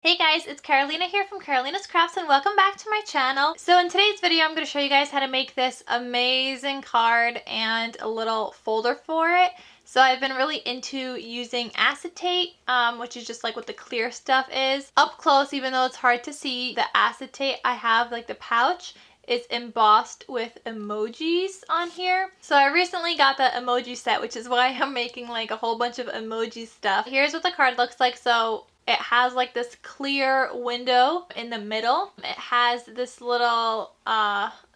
Hey guys, it's Carolina here from KarolinasKrafts and welcome back to my channel. So in today's video, I'm going to show you guys how to make this amazing card and a little folder for it. So I've been really into using acetate, which is just like what the clear stuff is. Up close, even though it's hard to see, the acetate I have, like the pouch, is embossed with emojis on here. So I recently got the emoji set, which is why I'm making like a whole bunch of emoji stuff. Here's what the card looks like. So it has like this clear window in the middle. It has this little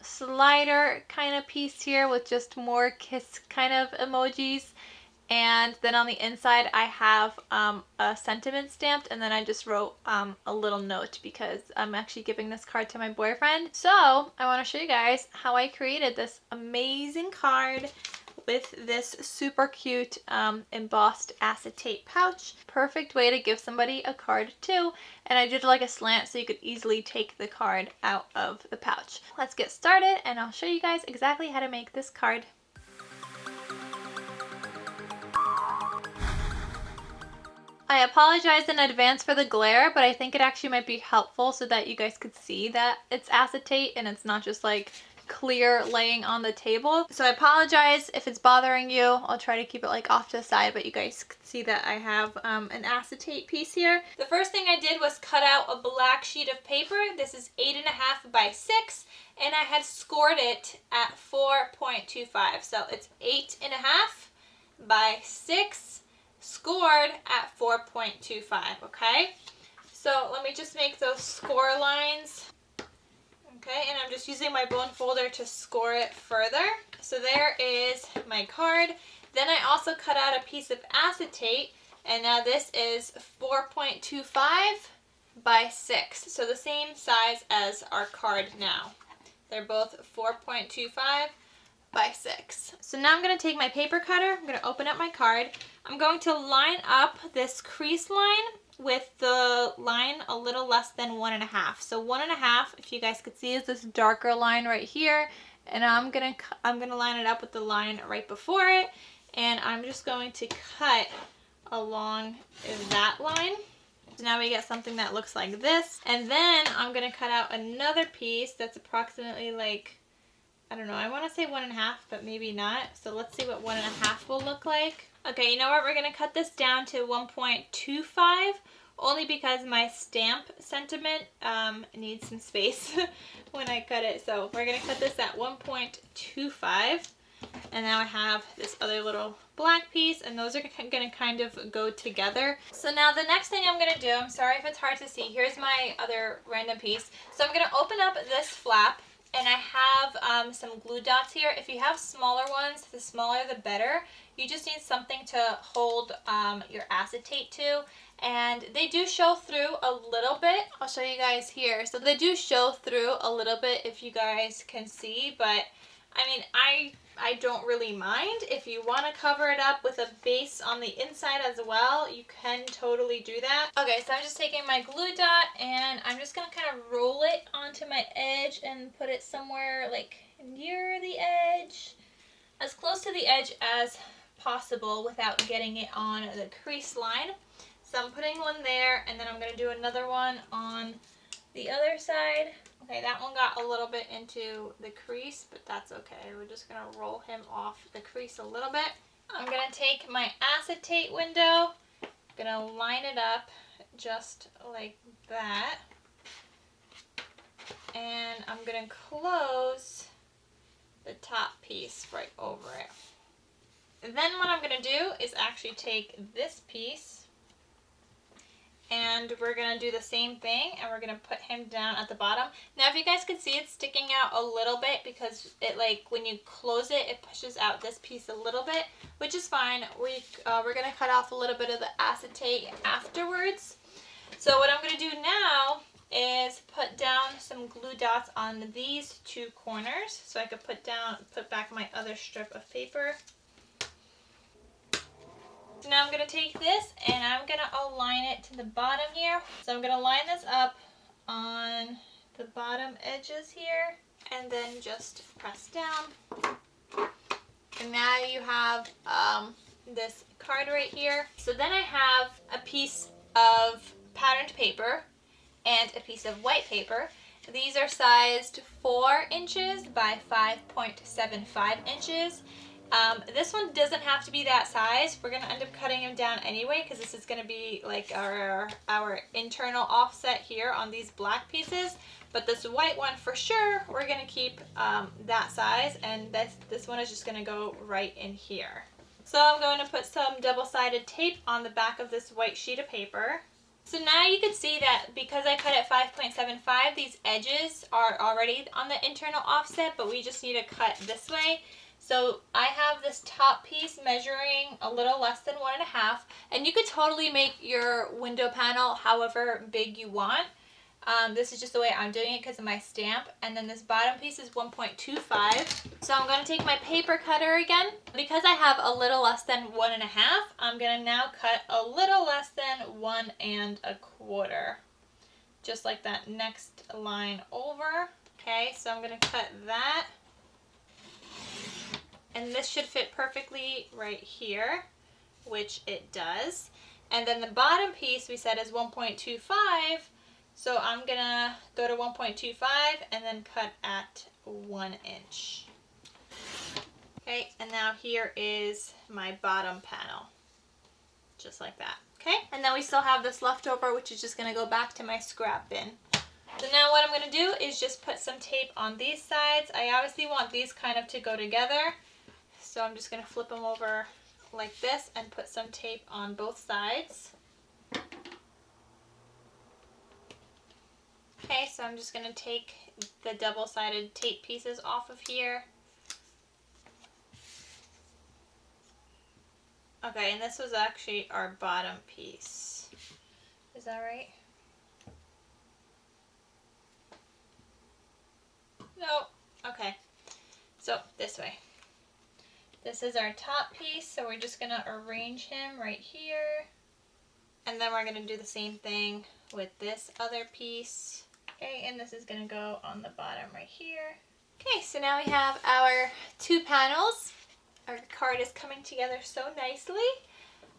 slider kind of piece here with just more kiss kind of emojis. And then on the inside I have a sentiment stamped, and then I just wrote a little note because I'm actually giving this card to my boyfriend. So I want to show you guys how I created this amazing card with this super cute embossed acetate pouch. Perfect way to give somebody a card too. And I did like a slant so you could easily take the card out of the pouch. Let's get started and I'll show you guys exactly how to make this card. I apologize in advance for the glare, but I think it actually might be helpful so that you guys could see that it's acetate and it's not just like clear laying on the table. So I apologize if it's bothering you. I'll try to keep it like off to the side, but you guys can see that I have an acetate piece here. The first thing I did was cut out a black sheet of paper. This is 8.5 by 6, and I had scored it at 4.25. So it's 8.5 by 6. Scored at 4.25, okay? So let me just make those score lines. Okay, and I'm just using my bone folder to score it further. So there is my card. Then I also cut out a piece of acetate, and now this is 4.25 by 6. So the same size as our card now. They're both 4.25 by 6. So now I'm going to take my paper cutter, I'm going to open up my card. I'm going to line up this crease line with the line a little less than 1.5. So 1.5, if you guys could see, is this darker line right here, and I'm gonna line it up with the line right before it, and I'm just going to cut along that line. So now we get something that looks like this, and then I'm gonna cut out another piece that's approximately like, I don't know, I want to say 1.5, but maybe not. So let's see what 1.5 will look like. Okay, you know what? We're going to cut this down to 1.25, only because my stamp sentiment needs some space when I cut it. So we're going to cut this at 1.25. And now I have this other little black piece, and those are going to kind of go together. So now the next thing I'm going to do, I'm sorry if it's hard to see, here's my other random piece. So I'm going to open up this flap. And I have some glue dots here. If you have smaller ones, the smaller the better. You just need something to hold your acetate to. And they do show through a little bit. I'll show you guys here. So they do show through a little bit if you guys can see. But I mean, I don't really mind. If you want to cover it up with a base on the inside as well, you can totally do that. Okay, so I'm just taking my glue dot and I'm just going to kind of roll it onto my edge and put it somewhere like near the edge, as close to the edge as possible without getting it on the crease line. So I'm putting one there, and then I'm going to do another one on the other side. Okay, that one got a little bit into the crease, but that's okay. We're just going to roll him off the crease a little bit. I'm going to take my acetate window, going to line it up just like that, and I'm going to close the top piece right over it. And then what I'm going to do is actually take this piece, and we're going to do the same thing, and we're going to put him down at the bottom. Now if you guys can see, it's sticking out a little bit because it, like, when you close it, it pushes out this piece a little bit, which is fine. We're going to cut off a little bit of the acetate afterwards. So what I'm going to do now is put down some glue dots on these two corners so I could put back my other strip of paper. So now I'm going to take this and I'm going to align it to the bottom here. So I'm going to line this up on the bottom edges here and then just press down. And now you have this card right here. So then I have a piece of patterned paper and a piece of white paper. These are sized 4 inches by 5.75 inches. This one doesn't have to be that size. We're going to end up cutting them down anyway because this is going to be like our internal offset here on these black pieces. But this white one for sure, we're going to keep that size, and this one is just going to go right in here. So I'm going to put some double-sided tape on the back of this white sheet of paper. So now you can see that because I cut at 5.75, these edges are already on the internal offset, but we just need to cut this way. So I have this top piece measuring a little less than 1.5, and you could totally make your window panel however big you want. This is just the way I'm doing it because of my stamp. And then this bottom piece is 1.25. So I'm going to take my paper cutter again. Because I have a little less than 1.5, I'm going to now cut a little less than 1 1/4. Just like that next line over. Okay, so I'm going to cut that. And this should fit perfectly right here, which it does. And then the bottom piece we said is 1.25. So I'm gonna go to 1.25 and then cut at 1 inch. Okay, and now here is my bottom panel. Just like that, okay? And then we still have this left over, which is just gonna go back to my scrap bin. So now what I'm gonna do is just put some tape on these sides. I obviously want these kind of to go together. So I'm just gonna flip them over like this and put some tape on both sides. Okay, so I'm just going to take the double-sided tape pieces off of here. Okay, and this was actually our bottom piece. Is that right? No. Okay. So, this way. This is our top piece, so we're just going to arrange him right here. And then we're going to do the same thing with this other piece. Okay, and this is going to go on the bottom right here. Okay, so now we have our 2 panels. Our card is coming together so nicely.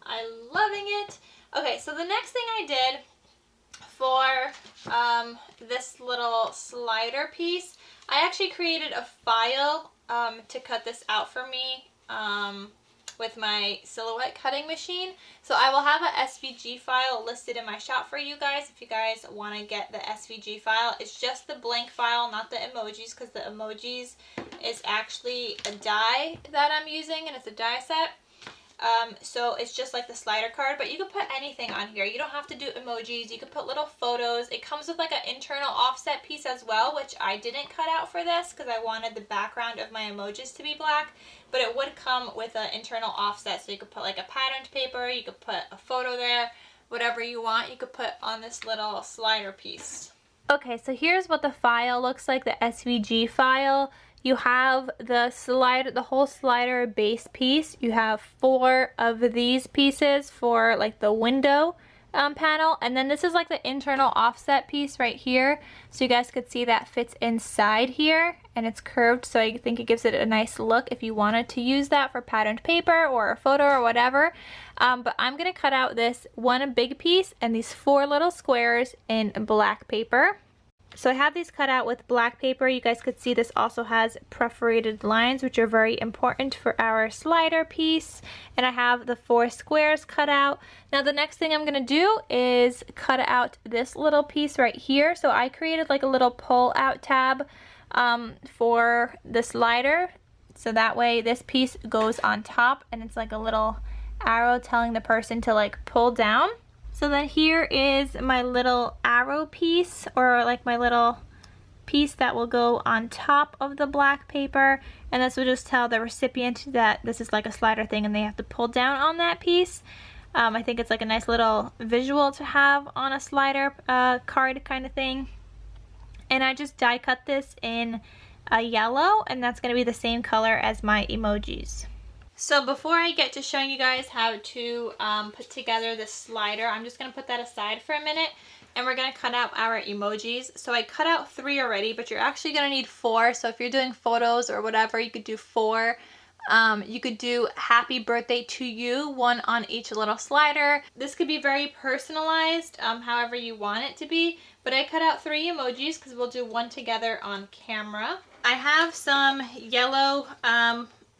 I'm loving it. Okay, so the next thing I did for this little slider piece, I actually created a file to cut this out for me with my silhouette cutting machine. So I will have a SVG file listed in my shop for you guys if you guys want to get the SVG file. It's just the blank file, not the emojis, because the emojis is actually a die that I'm using, and it's a die set. So it's just like the slider card, but you can put anything on here. You don't have to do emojis. You can put little photos. It comes with like an internal offset piece as well, which I didn't cut out for this because I wanted the background of my emojis to be black, but it would come with an internal offset. So you could put like a patterned paper, you could put a photo there, whatever you want, you could put on this little slider piece. Okay, so here's what the file looks like, the SVG file. You have the slider, the whole slider base piece. You have 4 of these pieces for like the window panel, and then this is like the internal offset piece right here. So you guys could see that fits inside here, and it's curved, so I think it gives it a nice look if you wanted to use that for patterned paper or a photo or whatever. But I'm gonna cut out this one big piece and these 4 little squares in black paper. So I have these cut out with black paper. You guys could see this also has perforated lines, which are very important for our slider piece. And I have the 4 squares cut out. Now the next thing I'm gonna do is cut out this little piece right here. So I created like a little pull out tab for the slider. So that way this piece goes on top, and it's like a little arrow telling the person to like pull down. So then here is my little arrow piece, or like my little piece that will go on top of the black paper, and this will just tell the recipient that this is like a slider thing and they have to pull down on that piece. I think it's like a nice little visual to have on a slider card kind of thing. And I just die cut this in a yellow, and that's going to be the same color as my emojis. So before I get to showing you guys how to put together this slider, I'm just going to put that aside for a minute, and we're going to cut out our emojis. So I cut out 3 already, but you're actually going to need 4. So if you're doing photos or whatever, you could do 4 You could do happy birthday to you, one on each little slider. This could be very personalized, however you want it to be. But I cut out 3 emojis because we'll do one together on camera. I have some yellow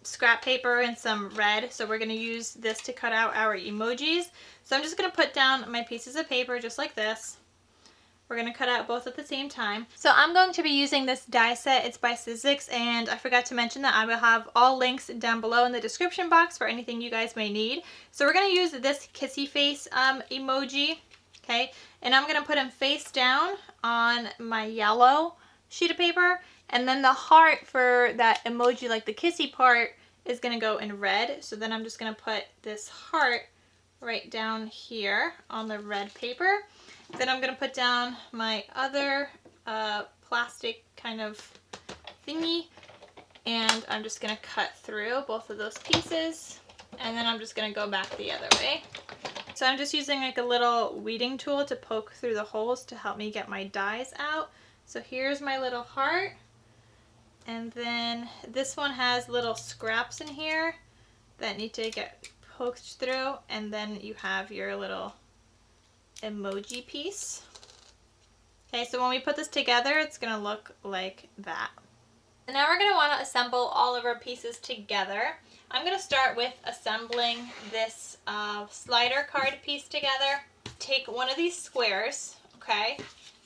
scrap paper and some red, so we're going to use this to cut out our emojis. So I'm just going to put down my pieces of paper just like this. We're going to cut out both at the same time. So I'm going to be using this die set. It's by Sizzix, and I forgot to mention that I will have all links down below in the description box for anything you guys may need. So we're going to use this kissy face emoji, okay? And I'm going to put him face down on my yellow sheet of paper, and then the heart for that emoji, like the kissy part, is going to go in red. So then I'm just going to put this heart right down here on the red paper. Then I'm going to put down my other plastic kind of thingy, and I'm just going to cut through both of those pieces, and then I'm just going to go back the other way. So I'm just using like a little weeding tool to poke through the holes to help me get my dies out. So here's my little heart, and then this one has little scraps in here that need to get poked through, and then you have your little emoji piece. Okay, so when we put this together, it's going to look like that. And now we're going to want to assemble all of our pieces together. I'm going to start with assembling this slider card piece together. Take one of these squares, okay,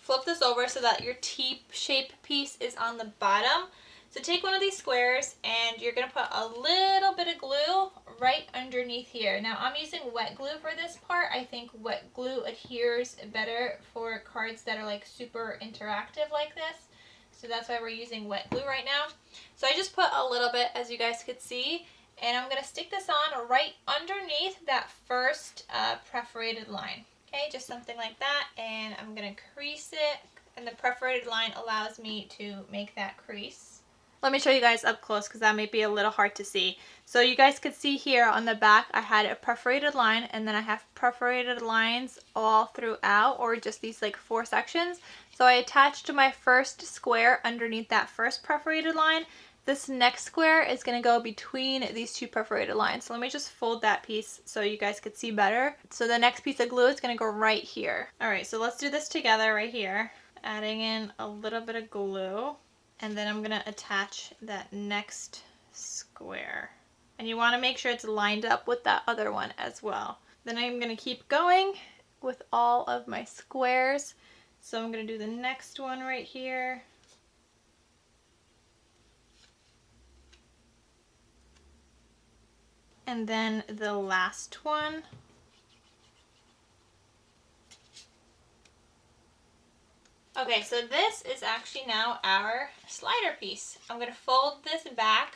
flip this over so that your T-shaped piece is on the bottom. So take one of these squares and you're going to put a little bit of glue right underneath here. Now I'm using wet glue for this part. I think wet glue adheres better for cards that are like super interactive like this. So that's why we're using wet glue right now. So I just put a little bit, as you guys could see, and I'm going to stick this on right underneath that first perforated line. Okay, just something like that, and I'm going to crease it, and the perforated line allows me to make that crease. Let me show you guys up close because that may be a little hard to see. So you guys could see here on the back I had a perforated line, and then I have perforated lines all throughout, or just these like 4 sections. So I attached my first square underneath that first perforated line. This next square is going to go between these 2 perforated lines. So let me just fold that piece so you guys could see better. So the next piece of glue is going to go right here. Alright, so let's do this together right here. Adding in a little bit of glue. And then I'm going to attach that next square. And you want to make sure it's lined up with that other one as well. Then I'm going to keep going with all of my squares. So I'm going to do the next one right here. And then the last one. Okay, so this is actually now our slider piece. I'm going to fold this back.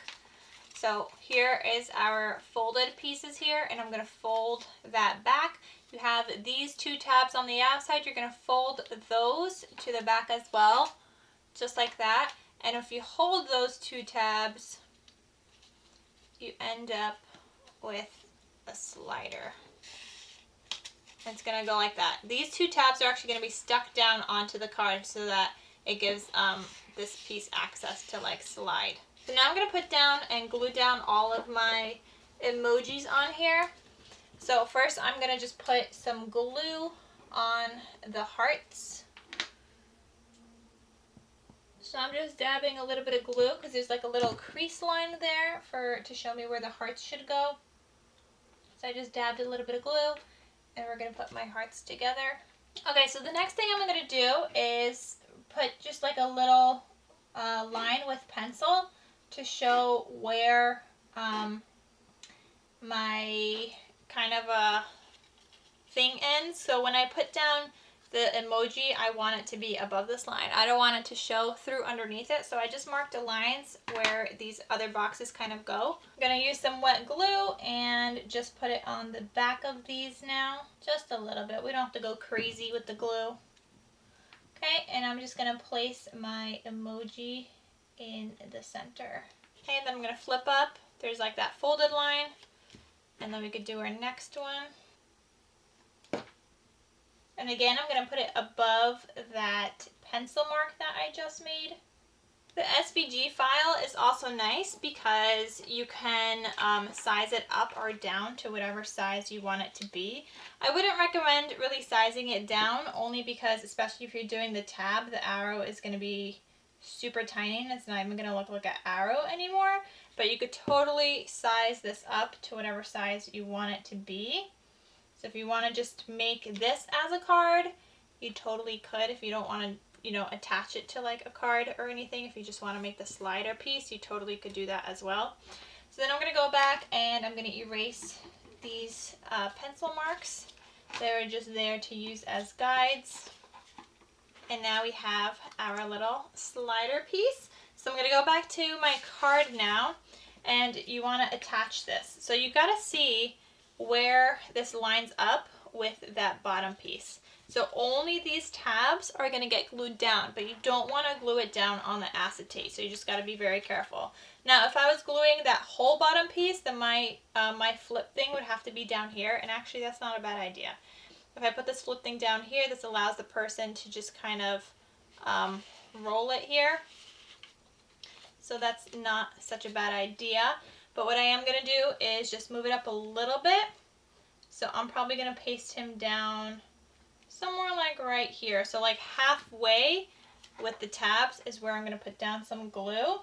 So here is our folded pieces here, and I'm going to fold that back. You have these 2 tabs on the outside. You're going to fold those to the back as well, just like that. And if you hold those 2 tabs, you end up with a slider. It's going to go like that. These 2 tabs are actually going to be stuck down onto the card so that it gives this piece access to like slide. So now I'm going to put down and glue down all of my emojis on here. So first I'm going to just put some glue on the hearts. So I'm just dabbing a little bit of glue because there's like a little crease line there to show me where the hearts should go. So I just dabbed a little bit of glue. And we're going to put my hearts together. Okay, so the next thing I'm going to do is put just like a little line with pencil to show where my kind of thing ends. So when I put down the emoji, I want it to be above this line. I don't want it to show through underneath it, so I just marked the lines where these other boxes kind of go. I'm going to use some wet glue and just put it on the back of these now. Just a little bit. We don't have to go crazy with the glue. Okay, and I'm just going to place my emoji in the center. Okay, then I'm going to flip up. There's like that folded line, and then we could do our next one. And again, I'm going to put it above that pencil mark that I just made. The SVG file is also nice because you can size it up or down to whatever size you want it to be. I wouldn't recommend really sizing it down, only because especially if you're doing the tab, the arrow is going to be super tiny and it's not even going to look like an arrow anymore. But you could totally size this up to whatever size you want it to be. So if you want to just make this as a card, you totally could. If you don't want to, you know, attach it to like a card or anything, if you just want to make the slider piece, you totally could do that as well. So then I'm going to go back and I'm going to erase these pencil marks. They're just there to use as guides. And now we have our little slider piece. So I'm going to go back to my card now, and you want to attach this. So you got to see where this lines up with that bottom piece. So only these tabs are going to get glued down, but you don't want to glue it down on the acetate, so you just got to be very careful. Now if I was gluing that whole bottom piece, then my flip thing would have to be down here, and actually that's not a bad idea. If I put this flip thing down here, this allows the person to just kind of roll it here. So that's not such a bad idea. But what I am going to do is just move it up a little bit. So I'm probably going to paste him down somewhere like right here. So like halfway with the tabs is where I'm going to put down some glue.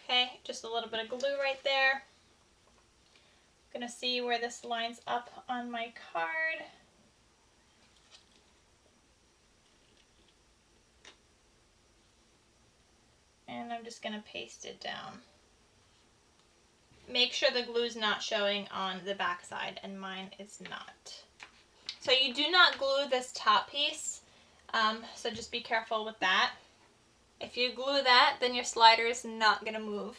Okay, just a little bit of glue right there. I'm going to see where this lines up on my card. And I'm just going to paste it down. Make sure the glue's not showing on the back side, and mine is not. So you do not glue this top piece, so just be careful with that. If you glue that, then your slider is not going to move.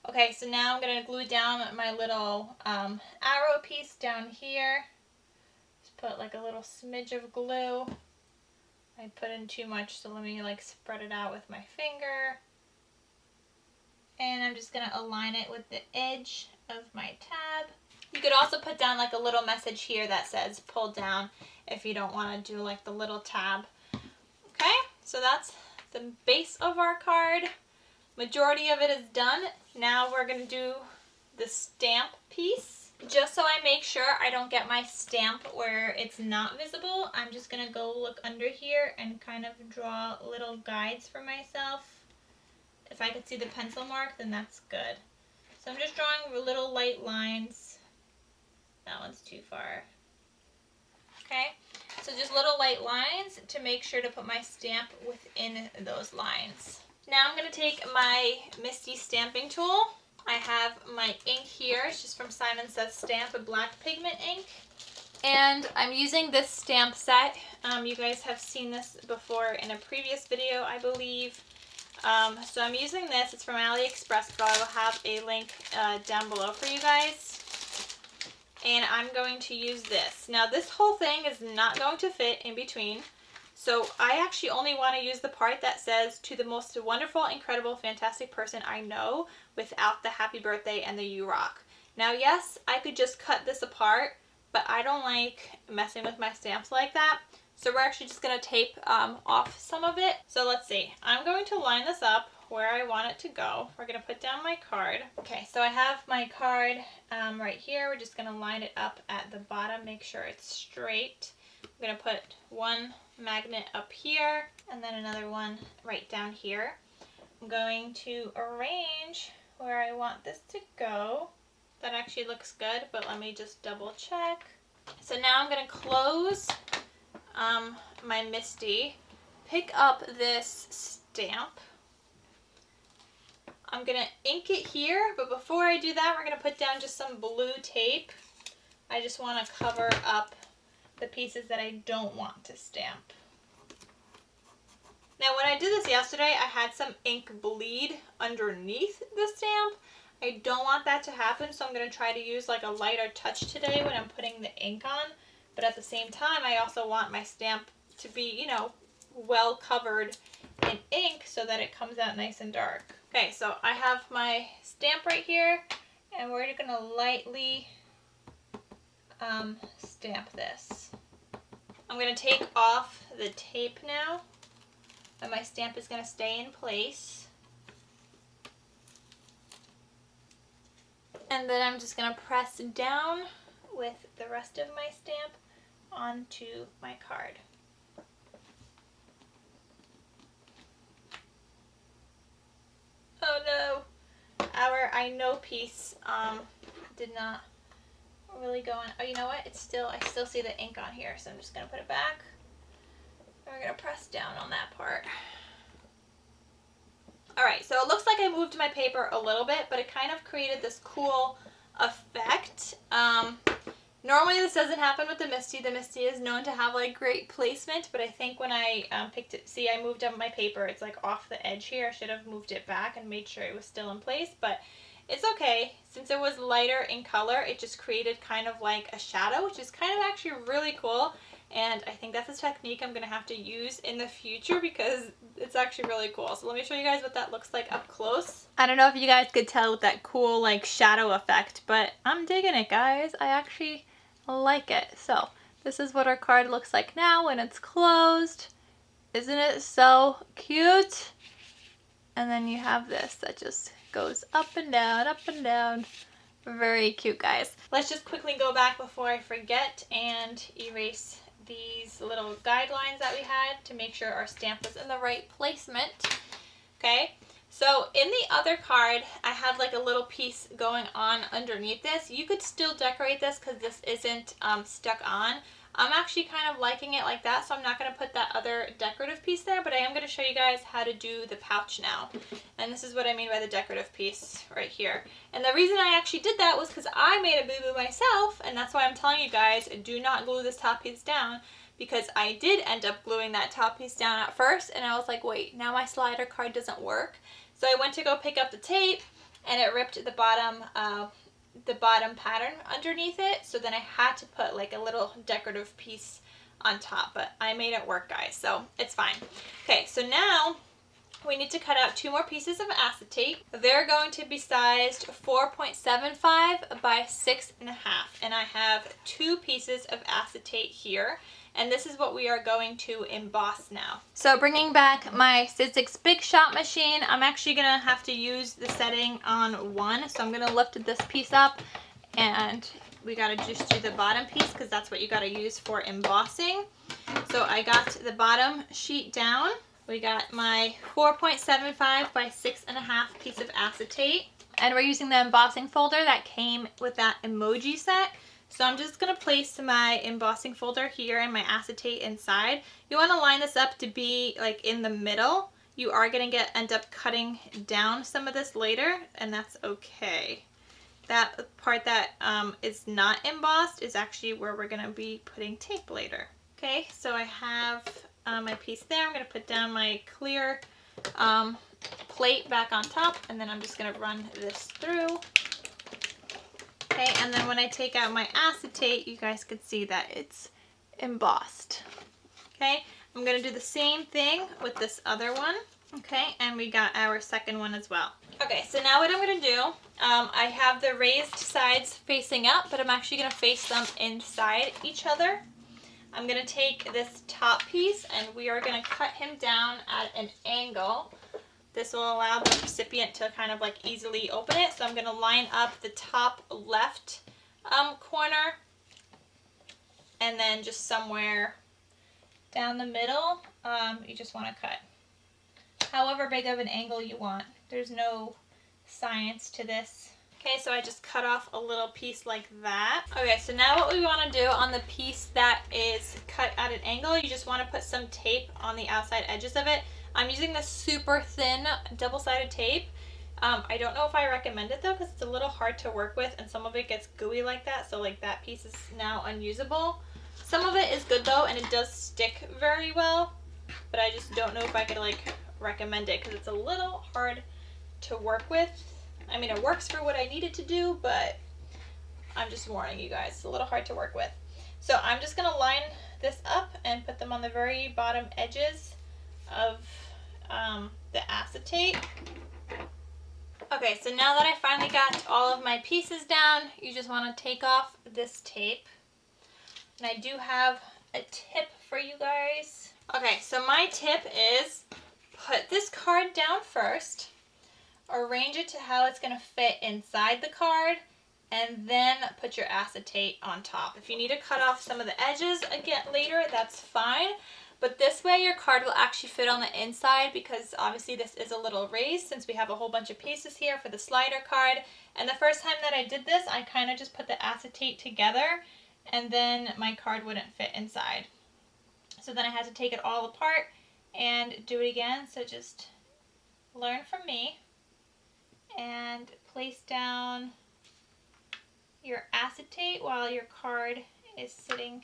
Okay, so now I'm going to glue down my little arrow piece down here. Just put like a little smidge of glue. I put in too much, so let me like spread it out with my finger. And I'm just going to align it with the edge of my tab. You could also put down like a little message here that says pull down if you don't want to do like the little tab. Okay, so that's the base of our card. Majority of it is done. Now we're going to do the stamp piece. Just so I make sure I don't get my stamp where it's not visible, I'm just going to go look under here and kind of draw little guides for myself. If I could see the pencil mark, then that's good. So I'm just drawing little light lines. That one's too far. Okay, so just little light lines to make sure to put my stamp within those lines. Now I'm going to take my Misty stamping tool. I have my ink here. It's just from Simon Says Stamp, a black pigment ink. And I'm using this stamp set. You guys have seen this before in a previous video, I believe. So I'm using this. It's from AliExpress, but I will have a link down below for you guys. And I'm going to use this. Now this whole thing is not going to fit in between. So I actually only want to use the part that says, "To the most wonderful, incredible, fantastic person I know," without the happy birthday and the "you rock." Now yes, I could just cut this apart, but I don't like messing with my stamps like that. So we're actually just going to tape off some of it. So let's see. I'm going to line this up where I want it to go. We're going to put down my card. Okay, so I have my card right here. We're just going to line it up at the bottom, make sure it's straight. I'm going to put one magnet up here and then another one right down here. I'm going to arrange where I want this to go. That actually looks good, but let me just double check. So now I'm going to close my Misty, pick up this stamp. I'm going to ink it here, but before I do that, we're going to put down just some blue tape. I just want to cover up the pieces that I don't want to stamp. Now when I did this yesterday, I had some ink bleed underneath the stamp. I don't want that to happen, so I'm going to try to use like a lighter touch today when I'm putting the ink on. But at the same time, I also want my stamp to be, you know, well covered in ink so that it comes out nice and dark. Okay, so I have my stamp right here, and we're going to lightly stamp this. I'm going to take off the tape now. and my stamp is going to stay in place. And then I'm just going to press down with the rest of my stamp onto my card. Oh no, our I know piece did not really go on. Oh, you know what? I still see the ink on here, so I'm just going to put it back. And we're going to press down on that part. Alright, so it looks like I moved my paper a little bit, but it kind of created this cool effect. Normally this doesn't happen with the Misty. The Misty is known to have like great placement, but I think when I picked it, see I moved up my paper, it's like off the edge here. I should have moved it back and made sure it was still in place, but it's okay. Since it was lighter in color, it just created kind of like a shadow, which is kind of actually really cool. And I think that's a technique I'm going to have to use in the future because it's actually really cool. So let me show you guys what that looks like up close. I don't know if you guys could tell with that cool like shadow effect, but I'm digging it, guys. I actually like it. So this is what our card looks like now when it's closed. Isn't it so cute? And then you have this that just goes up and down, up and down. Very cute, guys. Let's just quickly go back before I forget and erase these little guidelines that we had to make sure our stamp was in the right placement. Okay, so in the other card, I had like a little piece going on underneath this. You could still decorate this because this isn't stuck on. I'm actually kind of liking it like that, so I'm not going to put that other decorative piece there, but I am going to show you guys how to do the pouch now. And this is what I mean by the decorative piece right here. And the reason I actually did that was because I made a boo-boo myself, and that's why I'm telling you guys, do not glue this top piece down, because I did end up gluing that top piece down at first, and I was like, wait, now my slider card doesn't work. So I went to go pick up the tape, and it ripped the bottom pattern underneath it, so then I had to put like a little decorative piece on top, but I made it work, guys, so it's fine. Okay, so now we need to cut out 2 more pieces of acetate. They're going to be sized 4.75 by 6.5, and I have 2 pieces of acetate here. And this is what we are going to emboss now. So bringing back my Sizzix Big Shot machine, I'm actually going to have to use the setting on 1. So I'm going to lift this piece up, and we got to just do the bottom piece because that's what you got to use for embossing. So I got the bottom sheet down. We got my 4.75 by 6.5 piece of acetate. And we're using the embossing folder that came with that emoji set. So I'm just going to place my embossing folder here and my acetate inside. You want to line this up to be like in the middle. You are going to end up cutting down some of this later, and that's okay. That part that is not embossed is actually where we're going to be putting tape later. Okay, so I have my piece there. I'm going to put down my clear plate back on top, and then I'm just going to run this through. Okay, and then when I take out my acetate, you guys could see that it's embossed. Okay, I'm going to do the same thing with this other one. Okay, and we got our second one as well. Okay, so now what I'm going to do, I have the raised sides facing up, but I'm actually going to face them inside each other. I'm going to take this top piece, and we are going to cut him down at an angle. This will allow the recipient to kind of like easily open it. So I'm going to line up the top left corner, and then just somewhere down the middle, you just want to cut however big of an angle you want. There's no science to this. Okay, so I just cut off a little piece like that. Okay, so now what we want to do on the piece that is cut at an angle, you just want to put some tape on the outside edges of it. I'm using this super thin double-sided tape. I don't know if I recommend it though, because it's a little hard to work with, and some of it gets gooey like that, so like that piece is now unusable. Some of it is good though, and it does stick very well, but I just don't know if I could like recommend it because it's a little hard to work with. I mean, it works for what I need it to do, but I'm just warning you guys, it's a little hard to work with. So I'm just going to line this up and put them on the very bottom edges of the acetate. Okay, so now that I finally got all of my pieces down, you just want to take off this tape. And I do have a tip for you guys. Okay, so my tip is put this card down first, arrange it to how it's going to fit inside the card, and then put your acetate on top. If you need to cut off some of the edges again later, that's fine. But this way your card will actually fit on the inside, because obviously this is a little raised since we have a whole bunch of pieces here for the slider card. And the first time that I did this, I kind of just put the acetate together and then my card wouldn't fit inside. So then I had to take it all apart and do it again. So just learn from me and place down your acetate while your card is sitting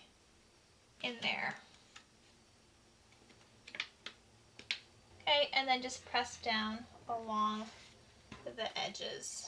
in there. Okay, and then just press down along the edges.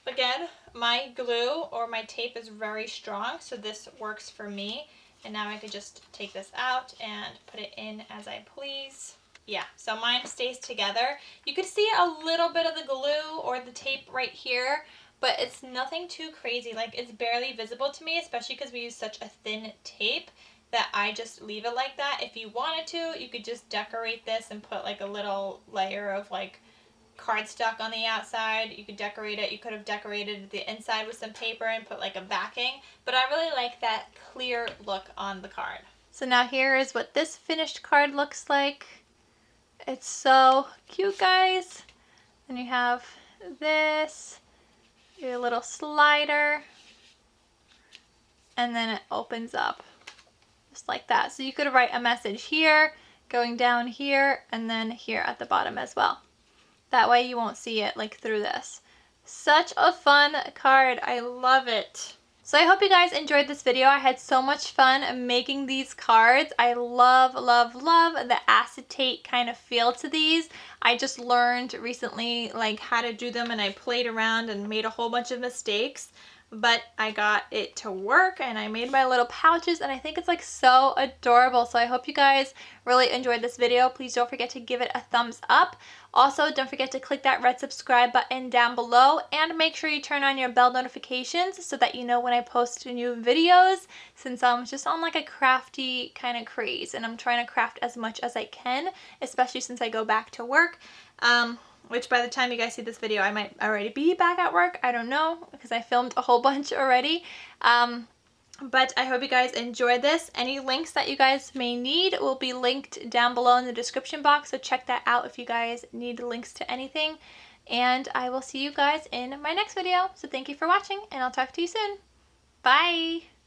Again, my glue or my tape is very strong, so this works for me. And now I could just take this out and put it in as I please. Yeah, so mine stays together. You could see a little bit of the glue or the tape right here, but it's nothing too crazy. Like, it's barely visible to me, especially because we use such a thin tape that I just leave it like that. If you wanted to, you could just decorate this and put like a little layer of like cardstock on the outside. You could decorate it. You could have decorated the inside with some paper and put like a backing, but I really like that clear look on the card. So now here is what this finished card looks like. It's so cute, guys. And you have this, your little slider, and then it opens up just like that. So you could write a message here, going down here, and then here at the bottom as well. That way you won't see it like through this. Such a fun card. I love it. So I hope you guys enjoyed this video. I had so much fun making these cards. I love, love, love the acetate kind of feel to these. I just learned recently like how to do them, and I played around and made a whole bunch of mistakes. But I got it to work and I made my little pouches, and I think it's like so adorable. So I hope you guys really enjoyed this video. Please don't forget to give it a thumbs up. Also, don't forget to click that red subscribe button down below, and make sure you turn on your bell notifications so that you know when I post new videos, since I'm just on like a crafty kind of craze and I'm trying to craft as much as I can, especially since I go back to work. Which by the time you guys see this video, I might already be back at work. I don't know, because I filmed a whole bunch already. But I hope you guys enjoyed this. Any links that you guys may need will be linked down below in the description box. So check that out if you guys need links to anything. And I will see you guys in my next video. So thank you for watching, and I'll talk to you soon. Bye!